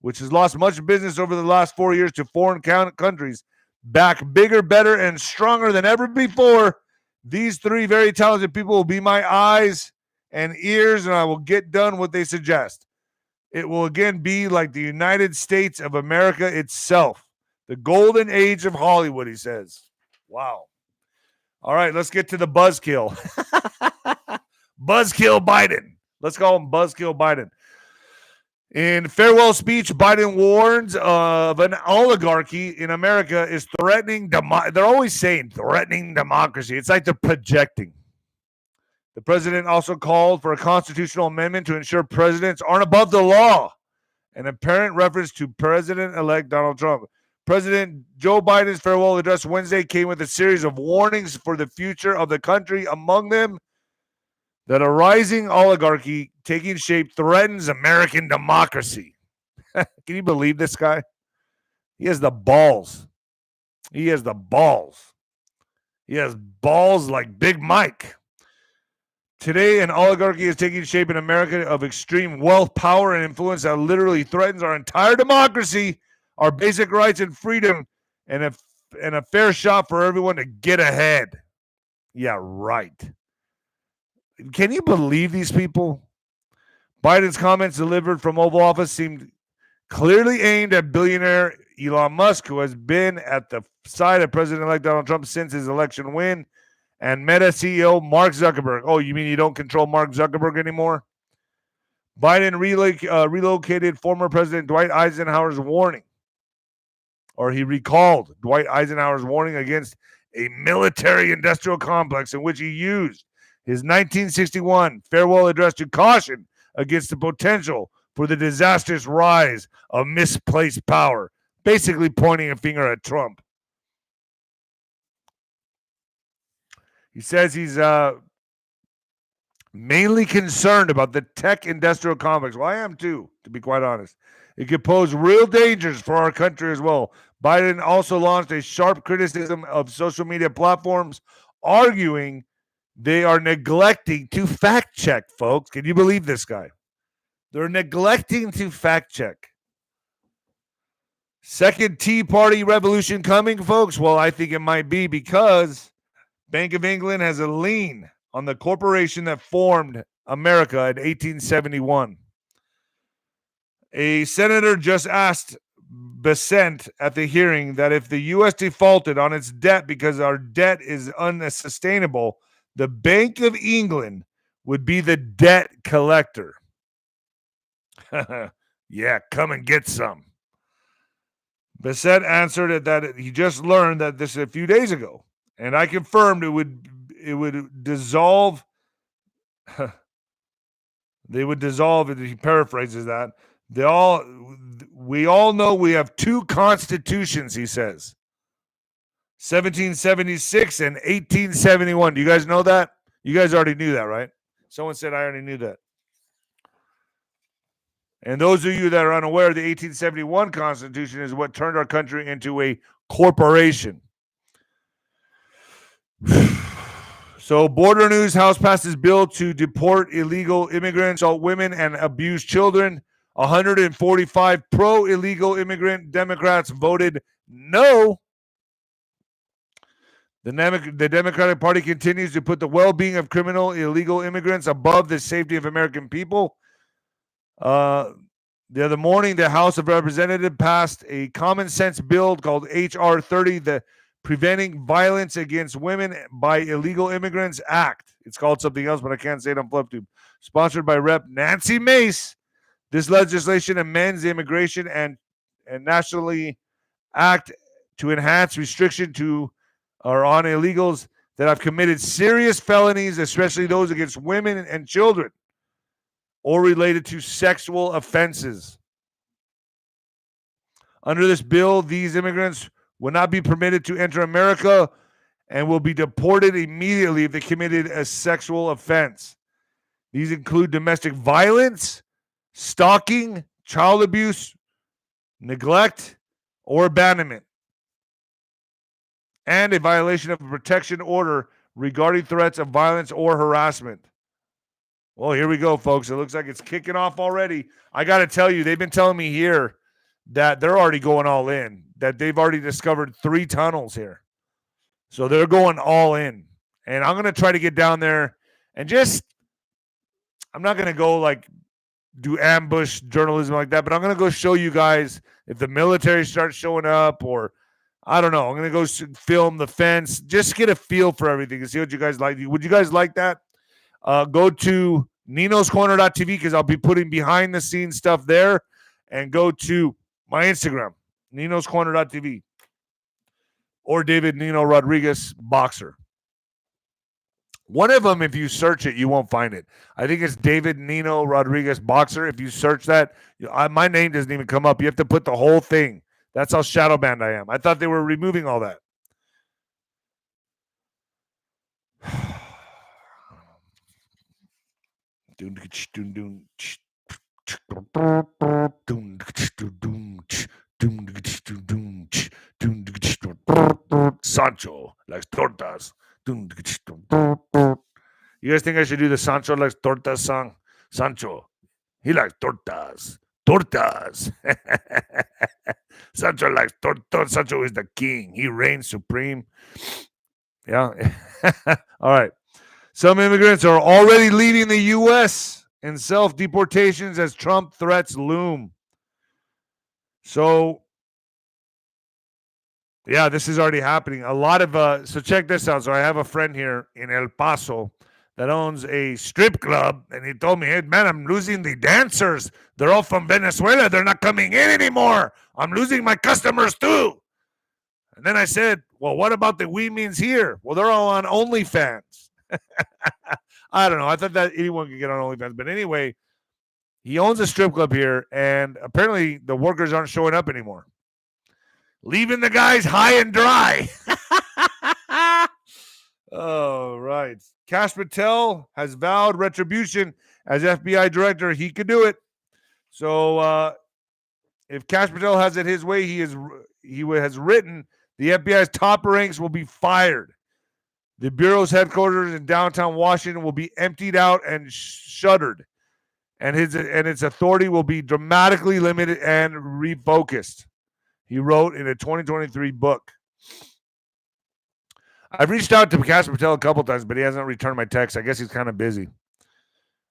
which has lost much business over the last 4 years, to foreign countries, back bigger, better, and stronger than ever before. These three very talented people will be my eyes and ears, and I will get done what they suggest. It will again be like the United States of America itself, the golden age of Hollywood, he says. Wow. All right, let's get to the buzzkill. Buzzkill Biden. Let's call him Buzzkill Biden. In farewell speech, Biden warns of an oligarchy in America is threatening they're always saying threatening democracy. It's like they're projecting. The president also called for a constitutional amendment to ensure presidents aren't above the law, an apparent reference to President-elect Donald Trump. President Joe Biden's farewell address Wednesday came with a series of warnings for the future of the country, among them that a rising oligarchy taking shape threatens American democracy. Can you believe this guy? He has the balls. He has the balls. He has balls like Big Mike. Today, an oligarchy is taking shape in America of extreme wealth, power, and influence that literally threatens our entire democracy, our basic rights and freedom, and a fair shot for everyone to get ahead. Yeah, right. Can you believe these people? Biden's comments delivered from Oval Office seemed clearly aimed at billionaire Elon Musk, who has been at the side of President-elect Donald Trump since his election win, and Meta CEO Mark Zuckerberg. Oh, you mean you don't control Mark Zuckerberg anymore? Biden relocated former President Dwight Eisenhower's warning. he recalled Dwight Eisenhower's warning against a military-industrial complex in which he used his 1961 farewell address to caution against the potential for the disastrous rise of misplaced power, basically pointing a finger at Trump. He says he's mainly concerned about the tech industrial complex. Well, I am too, to be quite honest. It could pose real dangers for our country as well. Biden also launched a sharp criticism of social media platforms, arguing they are neglecting to fact check, folks. Can you believe this guy? They're neglecting to fact check. Second Tea Party revolution coming, folks? Well, I think it might be because Bank of England has a lien on the corporation that formed America in 1871. A senator just asked Besant at the hearing that if the U.S. defaulted on its debt because our debt is unsustainable, the Bank of England would be the debt collector. Yeah, come and get some. Besant answered that he just learned that this a few days ago, and I confirmed it would dissolve. They would dissolve. He paraphrases that. We all know we have two constitutions, he says. 1776 and 1871. Do you guys know that? You guys already knew that, right? Someone said I already knew that. And those of you that are unaware, the 1871 Constitution is what turned our country into a corporation. So, Border News: House passes bill to deport illegal immigrants, assault women, and abuse children. 145 pro-illegal immigrant Democrats voted no. The Democratic Party continues to put the well-being of criminal illegal immigrants above the safety of American people. The other morning, the House of Representatives passed a common sense bill called H.R. 30, the Preventing Violence Against Women by Illegal Immigrants Act. It's called something else, but I can't say it on FlipTube. Sponsored by Rep. Nancy Mace. This legislation amends the Immigration and Nationality Act to enhance restriction on illegals that have committed serious felonies, especially those against women and children, or related to sexual offenses. Under this bill, these immigrants will not be permitted to enter America and will be deported immediately if they committed a sexual offense. These include domestic violence, stalking, child abuse, neglect, or abandonment, and a violation of a protection order regarding threats of violence or harassment. Well, here we go, folks. It looks like it's kicking off already. I got to tell you, they've been telling me here that they're already going all in, that they've already discovered 3 tunnels here. So they're going all in. And I'm going to try to get down there and I'm not going to go like do ambush journalism like that, but I'm going to go show you guys if the military starts showing up, or I don't know. I'm going to go film the fence, just get a feel for everything and see what you guys like. Would you guys like that? Go to ninoscorner.tv because I'll be putting behind the scenes stuff there, and go to my Instagram, ninoscorner.tv, or David Nino Rodriguez Boxer. One of them, if you search it, you won't find it. I think it's David Nino Rodriguez Boxer. If you search that, my name doesn't even come up. You have to put the whole thing. That's how shadow banned I am. I thought they were removing all that. Sancho likes tortas. You guys think I should do the Sancho likes tortas song? Sancho, he likes tortas. Tortas. Sancho likes tortas. Sancho is the king. He reigns supreme. Yeah. All right. Some immigrants are already leaving the U.S. in self-deportations as Trump threats loom. So, yeah, this is already happening. A lot of, so check this out. So I have a friend here in El Paso that owns a strip club, and he told me, hey, man, I'm losing the dancers. They're all from Venezuela. They're not coming in anymore. I'm losing my customers too. And then I said, well, what about the 𝗬𝗎𝗓𝗔 here? Well, they're all on OnlyFans. I don't know. I thought that anyone could get on OnlyFans. But anyway, he owns a strip club here, and apparently the workers aren't showing up anymore. Leaving the guys high and dry. Oh, right. 𝗏𝗏𝗶𝗹 has vowed retribution as FBI director. He could do it. So if 𝗏𝗏𝗶𝗹 has it his way, he has written the FBI's top ranks will be fired. The Bureau's headquarters in downtown Washington will be emptied out and shuttered. And its authority will be dramatically limited and refocused, he wrote in a 2023 book. I've reached out to 𝗏𝗏𝗶𝗹 a couple times, but he hasn't returned my text. I guess he's kind of busy.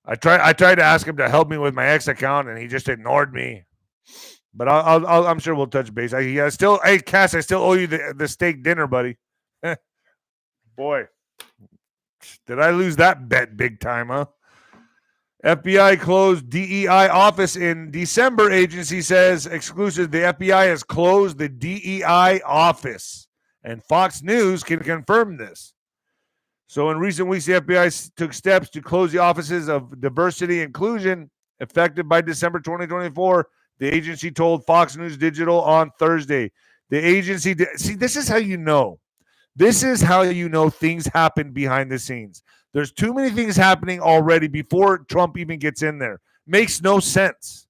I tried to ask him to help me with my X account, and he just ignored me. But I'm sure we'll touch base. Hey, Cass, I still owe you the steak dinner, buddy. Boy, did I lose that bet big time, huh? FBI closed DEI office in December, agency says. Exclusive, the FBI has closed the DEI office, and Fox News can confirm this. So in recent weeks, the FBI took steps to close the offices of diversity and inclusion effective by December 2024. The agency told Fox News Digital on Thursday. The agency, see, this is how you know. This is how you know things happen behind the scenes. There's too many things happening already before Trump even gets in there. Makes no sense.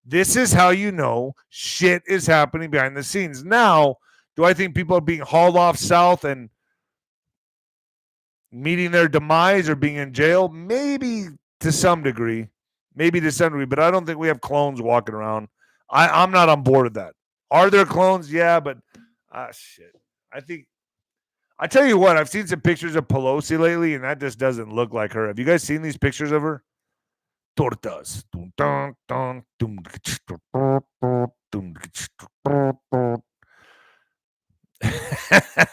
This is how you know shit is happening behind the scenes. Now, do I think people are being hauled off south and meeting their demise or being in jail? Maybe to some degree. But I don't think we have clones walking around. I'm not on board with that. Are there clones? Yeah, but shit. I tell you what, I've seen some pictures of Pelosi lately, and that just doesn't look like her. Have you guys seen these pictures of her? Tortas.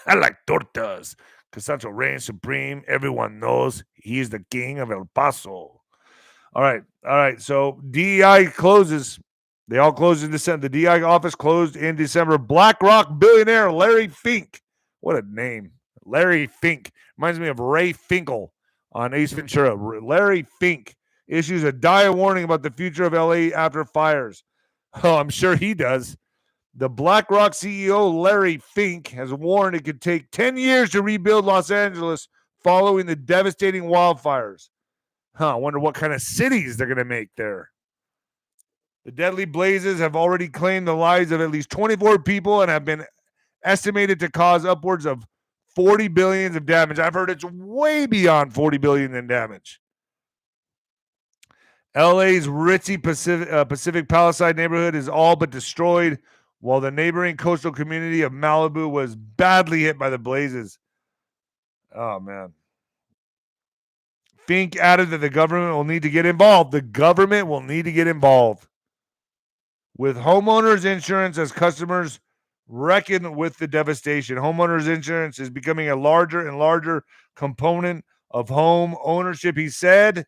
I like tortas. Casancho reigns supreme. Everyone knows he's the king of El Paso. All right. So DEI closes. They all closed in December. The DEI office closed in December. BlackRock billionaire Larry Fink. What a name. Larry Fink. Reminds me of Ray Finkle on Ace Ventura. Larry Fink issues a dire warning about the future of LA after fires. Oh, I'm sure he does. The BlackRock CEO Larry Fink has warned it could take 10 years to rebuild Los Angeles following the devastating wildfires. I wonder what kind of cities they're going to make there. The deadly blazes have already claimed the lives of at least 24 people and have been estimated to cause upwards of $40 billion of damage. I've heard it's way beyond $40 billion in damage. LA's ritzy Pacific Palisade neighborhood is all but destroyed, while the neighboring coastal community of Malibu was badly hit by the blazes. Oh, man. Fink added that the government will need to get involved. The government will need to get involved with homeowners insurance as customers reckon with the devastation. Homeowners insurance is becoming a larger and larger component of home ownership, he said.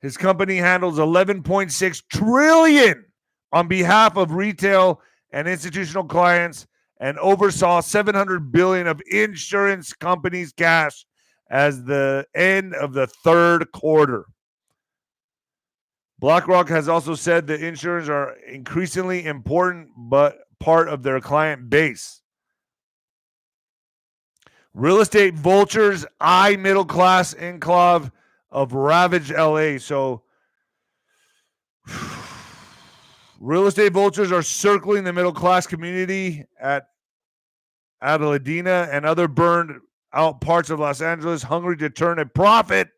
His company handles $11.6 trillion on behalf of retail and institutional clients and oversaw $700 billion of insurance companies' cash as the end of the third quarter. BlackRock has also said that insurers are increasingly important but part of their client base. Real estate vultures eye middle class enclave of ravaged LA. So real estate vultures are circling the middle class community at Adeladina and other burned out parts of Los Angeles, hungry to turn a profit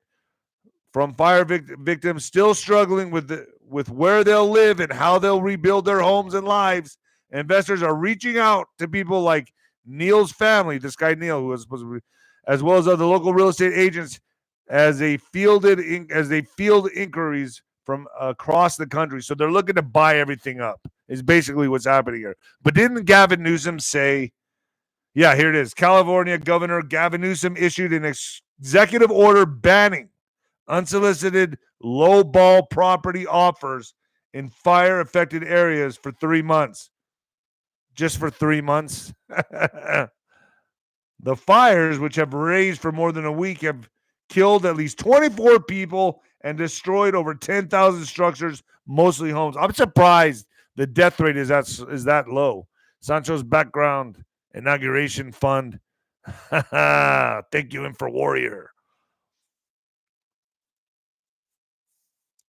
from fire victims still struggling with where they'll live and how they'll rebuild their homes and lives. Investors are reaching out to people like Neil's family, this guy Neil, who was supposed to be, as well as other local real estate agents, as they field inquiries from across the country. So they're looking to buy everything up, is basically what's happening here. But didn't Gavin Newsom say, yeah, here it is. California Governor Gavin Newsom issued an executive order banning unsolicited low-ball property offers in fire-affected areas for 3 months. just for 3 months. The fires, which have raged for more than a week, have killed at least 24 people and destroyed over 10,000 structures, mostly homes. I'm surprised the death rate is that low. Sancho's background, inauguration fund. Thank you, 𝗵𝗶𝗶𝗶𝗶.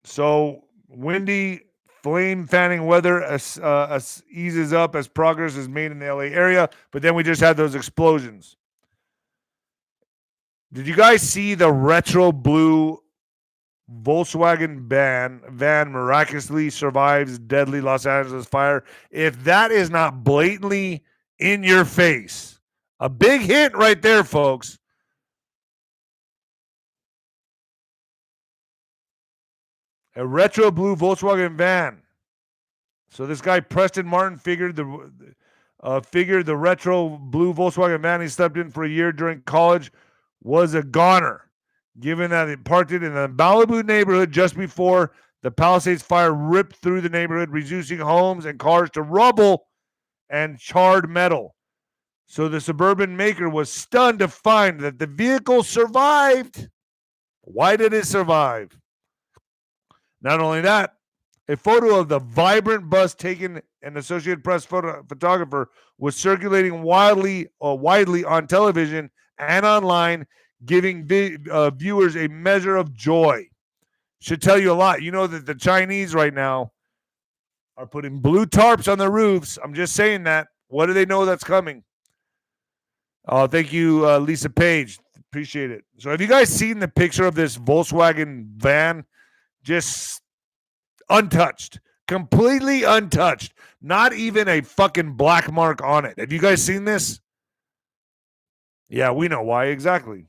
So windy, flame fanning weather eases up as progress is made in the LA area, but then we just had those explosions. Did you guys see the retro blue Volkswagen van miraculously survives deadly Los Angeles fire? If that is not blatantly in your face, a big hint right there, folks. A retro blue Volkswagen van. So this guy Preston Martin figured the retro blue Volkswagen van he slept in for a year during college was a goner, given that it parked it in the Malibu neighborhood just before the Palisades fire ripped through the neighborhood, reducing homes and cars to rubble and charred metal. So the suburban maker was stunned to find that the vehicle survived. Why did it survive? Not only that, a photo of the vibrant bus taken an Associated Press photographer was circulating widely on television and online, giving viewers a measure of joy. Should tell you a lot. You know that the Chinese right now are putting blue tarps on their roofs. I'm just saying that. What do they know that's coming? Oh, thank you, 𝗬𝗏𝗍𝗍. Appreciate it. So have you guys seen the picture of this Volkswagen van? Just untouched. Completely untouched. Not even a fucking black mark on it. Have you guys seen this? Yeah, we know why exactly.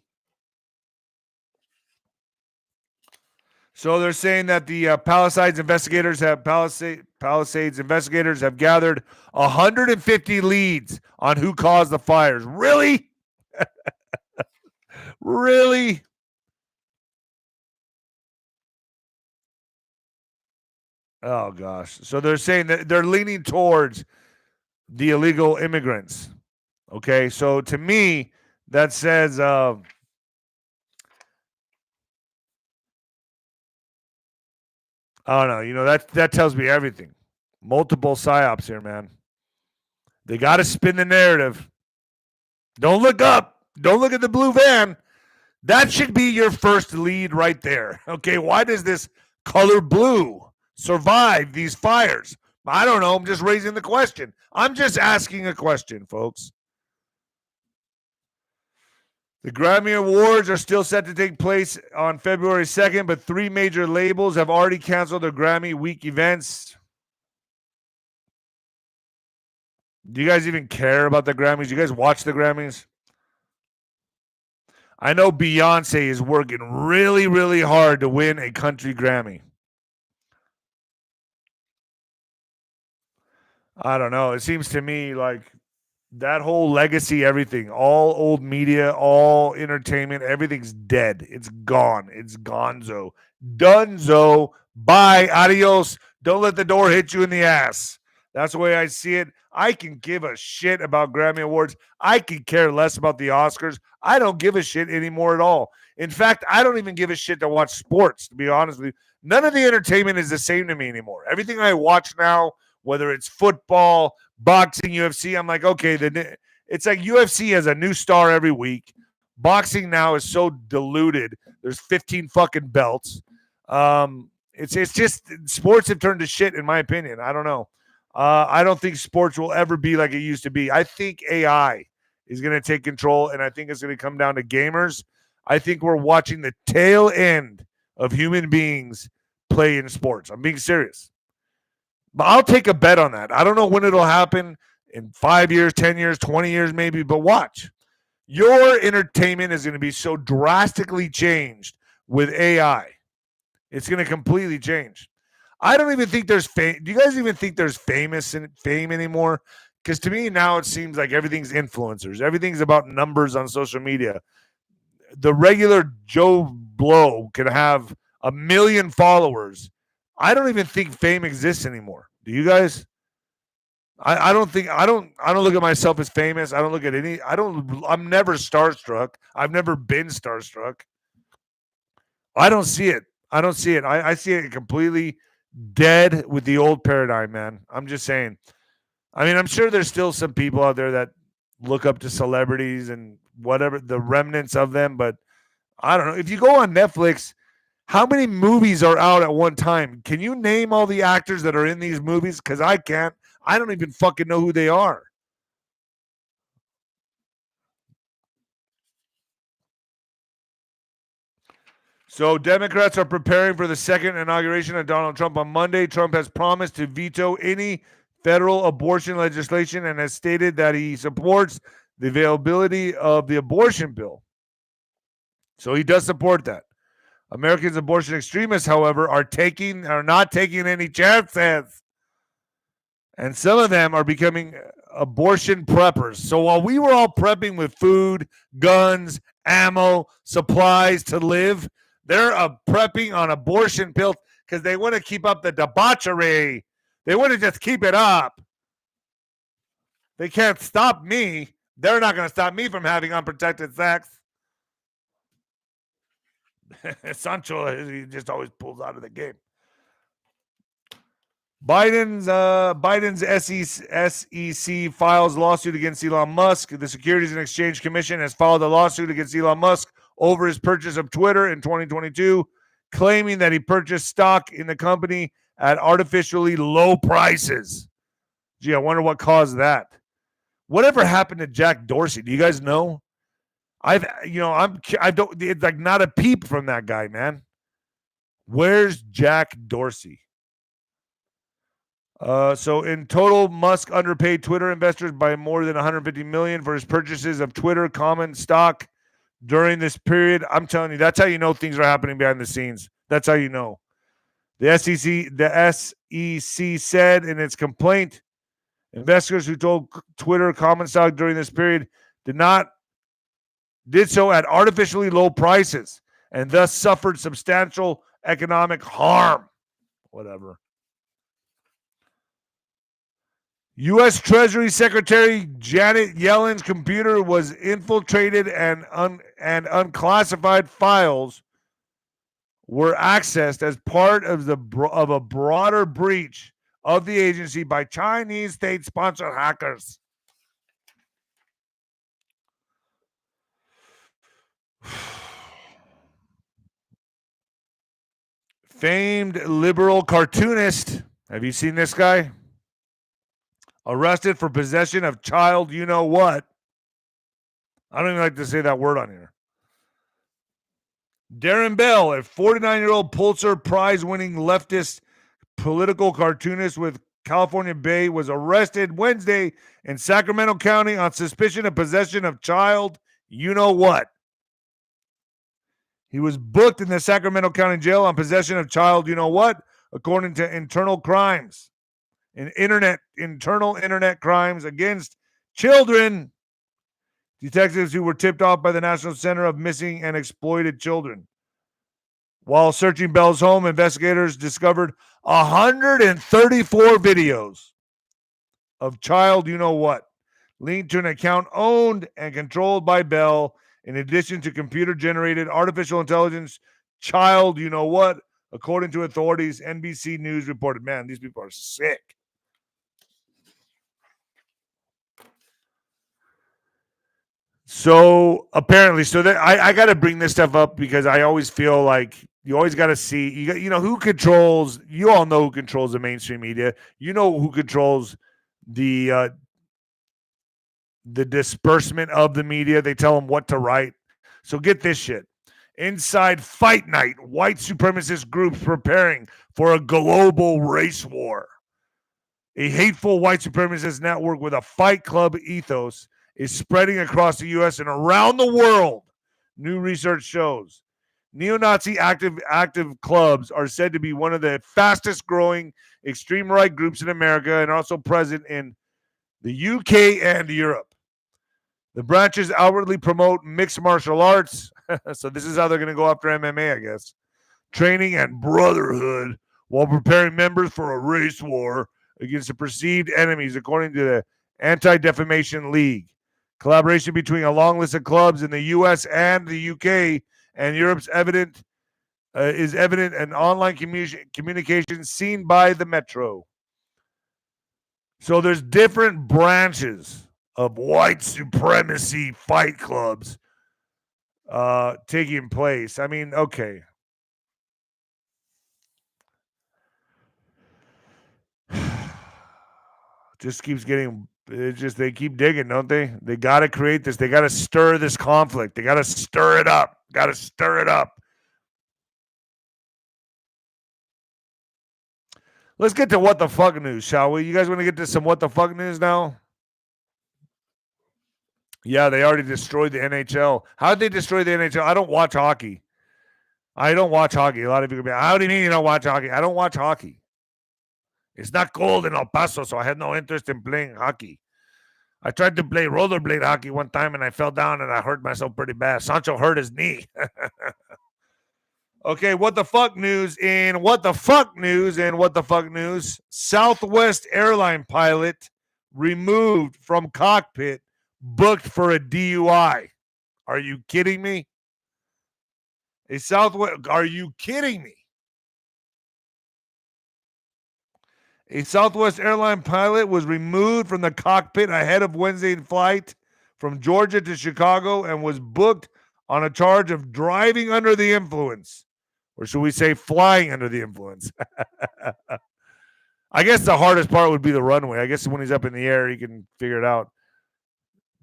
So they're saying that the Palisades investigators have gathered 150 leads on who caused the fires. Really? Really? Oh gosh. So they're saying that they're leaning towards the illegal immigrants. Okay, so to me, that says I don't know. You know, that tells me everything. Multiple psyops here, man. They got to spin the narrative. Don't look up. Don't look at the blue van. That should be your first lead right there. Okay, why does this color blue survive these fires? I don't know. I'm just raising the question. I'm just asking a question, folks. The Grammy Awards are still set to take place on February 2nd, but 3 major labels have already canceled their Grammy week events. Do you guys even care about the Grammys? Do you guys watch the Grammys? I know Beyonce is working really, really hard to win a country Grammy. I don't know. It seems to me like that whole legacy, everything, all old media, all entertainment, everything's dead. It's gone. It's gonzo. Dunzo. Bye. Adios. Don't let the door hit you in the ass. That's the way I see it. I can give a shit about Grammy Awards. I could care less about the Oscars. I don't give a shit anymore at all. In fact, I don't even give a shit to watch sports, to be honest with you. None of the entertainment is the same to me anymore. Everything I watch now, whether it's football, boxing, UFC, I'm like, okay, it's like UFC has a new star every week. Boxing now is so diluted. There's 15 fucking belts. It's just sports have turned to shit, in my opinion. I don't know. I don't think sports will ever be like it used to be. I think AI is going to take control, and I think it's going to come down to gamers. I think we're watching the tail end of human beings play in sports. I'm being serious. But I'll take a bet on that. I don't know when it'll happen, in 5 years, 10 years, 20 years maybe, but watch. Your entertainment is going to be so drastically changed with AI. It's going to completely change. I don't even think there's fame. Do you guys even think there's fame anymore? Because to me now it seems like everything's influencers. Everything's about numbers on social media. The regular Joe Blow can have 1 million followers. I don't even think fame exists anymore. Do you guys? I don't look at myself as famous. I don't look at I'm never starstruck. I've never been starstruck. I don't see it. I see it completely dead with the old paradigm, man. I'm just saying. I mean, I'm sure there's still some people out there that look up to celebrities and whatever, the remnants of them, but I don't know. If you go on Netflix, how many movies are out at one time? Can you name all the actors that are in these movies? Because I can't. I don't even fucking know who they are. So Democrats are preparing for the second inauguration of Donald Trump on Monday. Trump has promised to veto any federal abortion legislation and has stated that he supports the availability of the abortion bill. So he does support that. Americans abortion extremists, however, are not taking any chances. And some of them are becoming abortion preppers. So while we were all prepping with food, guns, ammo, supplies to live, they're prepping on abortion pills because they want to keep up the debauchery. They want to just keep it up. They can't stop me. They're not going to stop me from having unprotected sex. Sancho, he just always pulls out of the game. Biden's SEC files lawsuit against Elon Musk. The Securities and Exchange Commission has filed a lawsuit against Elon Musk over his purchase of Twitter in 2022, claiming that he purchased stock in the company at artificially low prices. Gee, I wonder what caused that. Whatever happened to Jack Dorsey? Do you guys know? I don't. It's like not a peep from that guy, man. Where's Jack Dorsey? So in total, Musk underpaid Twitter investors by more than $150 million for his purchases of Twitter common stock during this period. I'm telling you, that's how you know things are happening behind the scenes. That's how you know. The SEC said in its complaint, investors who told Twitter common stock during this period did so at artificially low prices and thus suffered substantial economic harm. Whatever. U.S. Treasury Secretary Janet Yellen's computer was infiltrated and unclassified files were accessed as part of a broader breach of the agency by Chinese state-sponsored hackers. Famed liberal cartoonist. Have you seen this guy? Arrested for possession of child you-know-what. I don't even like to say that word on here. 𝗬𝗶𝗱𝗶𝗋, a 49-year-old Pulitzer Prize-winning leftist political cartoonist with California Bay, was arrested Wednesday in Sacramento County on suspicion of possession of child you-know-what. He was booked in the Sacramento County Jail on possession of child you-know-what, according to internal crimes. Internal internet crimes against children. Detectives who were tipped off by the National Center of Missing and Exploited Children. While searching Bell's home, investigators discovered 134 videos of child you-know-what linked to an account owned and controlled by Bell, in addition to computer-generated artificial intelligence child you-know-what, according to authorities. NBC News reported. Man, these people are sick. So apparently, I got to bring this stuff up because I always feel like you always got to see, you know, who controls, you all know who controls the mainstream media. You know who controls the disbursement of the media. They tell them what to write. So get this shit. Inside Fight Night, white supremacist groups preparing for a global race war. A hateful white supremacist network with a Fight Club ethos is spreading across the U.S. and around the world. New research shows neo-Nazi active clubs are said to be one of the fastest growing extreme right groups in America and also present in the UK and Europe. The branches outwardly promote mixed martial arts. So this is how they're going to go after MMA, I guess. Training and brotherhood while preparing members for a race war against the perceived enemies, according to the Anti-Defamation League. Collaboration between a long list of clubs in the U.S. and the U.K. and Europe's is evident in online communication seen by the Metro. So there's different branches of white supremacy fight clubs taking place. I mean, okay. Just keeps getting, they keep digging, don't they? They got to create this. They got to stir this conflict. They got to stir it up. Got to stir it up. Let's get to what the fuck news, shall we? You guys want to get to some what the fuck news now? Yeah, they already destroyed the NHL. How did they destroy the NHL? I don't watch hockey. A lot of you can be, how do you mean you don't watch hockey? I don't watch hockey. It's not cold in El Paso, so I had no interest in playing hockey. I tried to play rollerblade hockey one time, and I fell down, and I hurt myself pretty bad. Sancho hurt his knee. Okay, what the fuck news in what the fuck news and what the fuck news. Southwest airline pilot removed from cockpit, booked for a DUI. Are you kidding me? Are you kidding me? A Southwest airline pilot was removed from the cockpit ahead of Wednesday's flight from Georgia to Chicago and was booked on a charge of driving under the influence. Or should we say flying under the influence? I guess the hardest part would be the runway. I guess when he's up in the air, he can figure it out.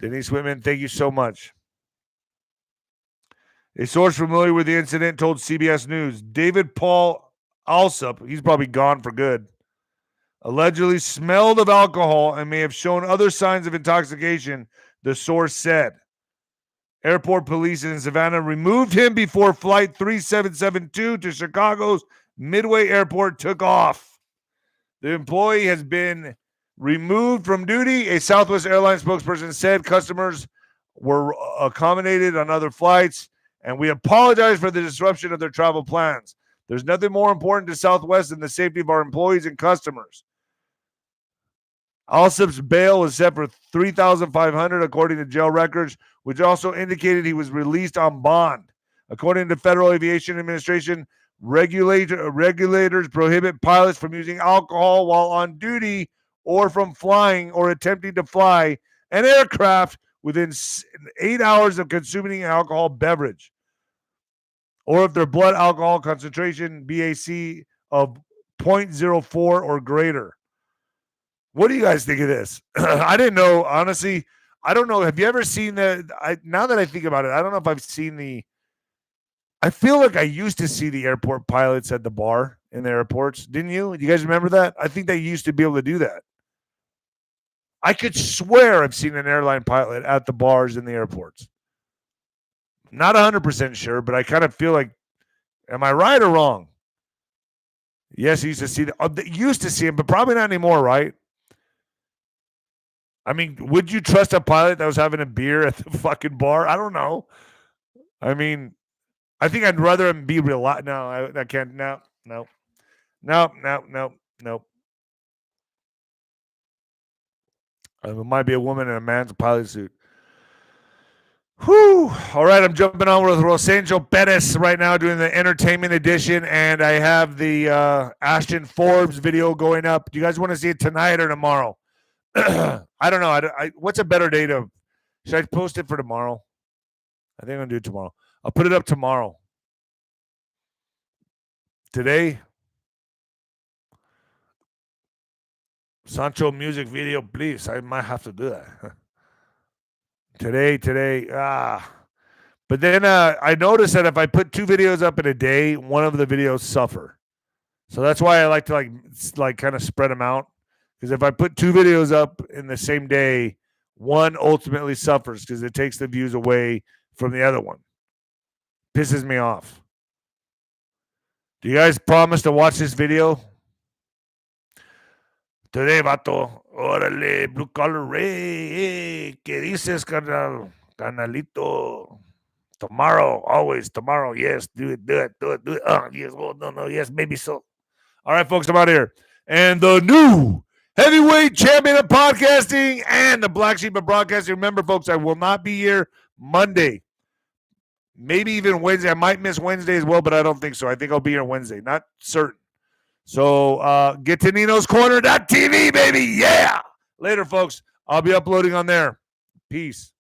𝗬𝗏, thank you so much. A source familiar with the incident told CBS News, David Paul Alsop, he's probably gone for good, allegedly smelled of alcohol and may have shown other signs of intoxication, the source said. Airport police in Savannah removed him before Flight 3772 to Chicago's Midway Airport took off. The employee has been removed from duty. A Southwest Airlines spokesperson said customers were accommodated on other flights, and we apologize for the disruption of their travel plans. There's nothing more important to Southwest than the safety of our employees and customers. Alsop's bail was set for $3,500 according to jail records, which also indicated he was released on bond. According to Federal Aviation Administration, regulators prohibit pilots from using alcohol while on duty or from flying or attempting to fly an aircraft within 8 hours of consuming an alcohol beverage, or if their blood alcohol concentration BAC of 0.04 or greater. What do you guys think of this? I didn't know, honestly. I don't know. Have you ever seen now that I think about it, I don't know if I've seen I feel like I used to see the airport pilots at the bar in the airports. Didn't you? You guys remember that? I think they used to be able to do that. I could swear I've seen an airline pilot at the bars in the airports. Not 100% sure, but I kind of feel like, am I right or wrong? Yes, used to see him, but probably not anymore, right? I mean, would you trust a pilot that was having a beer at the fucking bar? I don't know. I mean, I think I'd rather him be real. No, I can't. No. It might be a woman in a man's pilot suit. Whew. All right, I'm jumping on with 𝗀𝗃𝗃 right now doing the entertainment edition, and I have the Ashton Forbes video going up. Do you guys want to see it tonight or tomorrow? I don't know. What's a better day to... Should I post it for tomorrow? I think I'm going to do it tomorrow. I'll put it up tomorrow. Today... Sancho music video, please. I might have to do that. Today. But then I noticed that if I put 2 videos up in a day, one of the videos suffer. So that's why I like to like kind of spread them out. Because if I put 2 videos up in the same day, one ultimately suffers because it takes the views away from the other one. Pisses me off. Do you guys promise to watch this video? Today, vato. Órale, blue collar ray. Hey, ¿qué dices, carnalito? Tomorrow, always tomorrow. Yes, do it. Yes, well, no, yes, maybe so. All right, folks, I'm out here. And the new heavyweight champion of podcasting and the black sheep of broadcasting. Remember, folks, I will not be here Monday. Maybe even Wednesday. I might miss Wednesday as well, but I don't think so. I think I'll be here Wednesday. Not certain. So get to ninoscorner.tv, baby. Yeah. Later, folks. I'll be uploading on there. Peace.